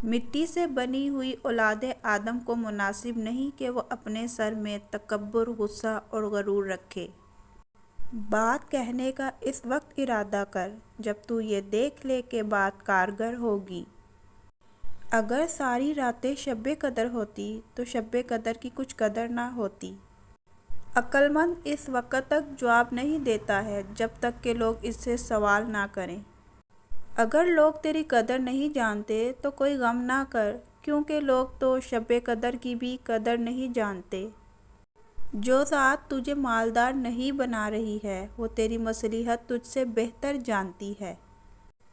مٹی سے بنی ہوئی اولاد آدم کو مناسب نہیں کہ وہ اپنے سر میں تکبر، غصہ اور غرور رکھے۔ بات کہنے کا اس وقت ارادہ کر جب تو یہ دیکھ لے کہ بات کارگر ہوگی۔ اگر ساری راتیں شب قدر ہوتی تو شب قدر کی کچھ قدر نہ ہوتی۔ عقل مند اس وقت تک جواب نہیں دیتا ہے جب تک کہ لوگ اس سے سوال نہ کریں۔ اگر لوگ تیری قدر نہیں جانتے تو کوئی غم نہ کر، کیونکہ لوگ تو شب قدر کی بھی قدر نہیں جانتے۔ جو ذات تجھے مالدار نہیں بنا رہی ہے وہ تیری مصلحت تجھ سے بہتر جانتی ہے۔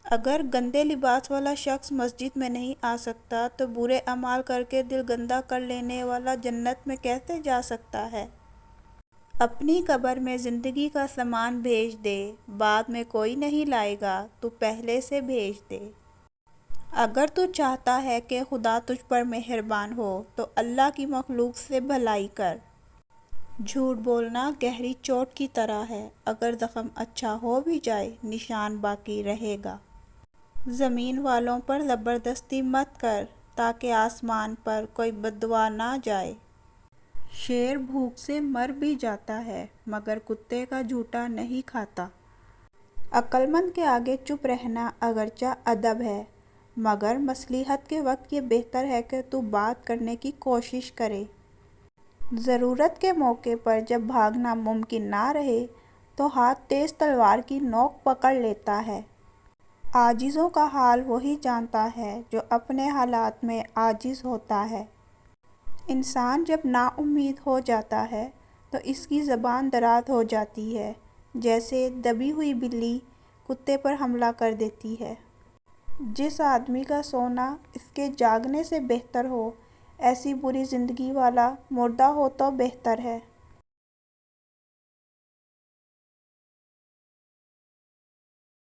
اگر گندے لباس والا شخص مسجد میں نہیں آ سکتا تو برے اعمال کر کے دل گندا کر لینے والا جنت میں کیسے جا سکتا ہے؟ اپنی قبر میں زندگی کا سامان بھیج دے، بعد میں کوئی نہیں لائے گا، تو پہلے سے بھیج دے۔ اگر تو چاہتا ہے کہ خدا تجھ پر مہربان ہو تو اللہ کی مخلوق سے بھلائی کر۔ جھوٹ بولنا گہری چوٹ کی طرح ہے، اگر زخم اچھا ہو بھی جائے نشان باقی رہے گا۔ زمین والوں پر زبردستی مت کر تاکہ آسمان پر کوئی بددعا نہ جائے۔ شیر بھوک سے مر بھی جاتا ہے مگر کتے کا جھوٹا نہیں کھاتا۔ عقل مند کے آگے چپ رہنا اگرچہ ادب ہے، مگر مصلحت کے وقت یہ بہتر ہے کہ تو بات کرنے کی کوشش کرے۔ ضرورت کے موقع پر جب بھاگنا ممکن نہ رہے تو ہاتھ تیز تلوار کی نوک پکڑ لیتا ہے۔ عاجزوں کا حال وہی جانتا ہے جو اپنے حالات میں عاجز ہوتا ہے۔ انسان جب نا امید ہو جاتا ہے تو اس کی زبان دراز ہو جاتی ہے، جیسے دبی ہوئی بلی کتے پر حملہ کر دیتی ہے۔ جس آدمی کا سونا اس کے جاگنے سے بہتر ہو، ایسی بری زندگی والا مردہ ہو تو بہتر ہے۔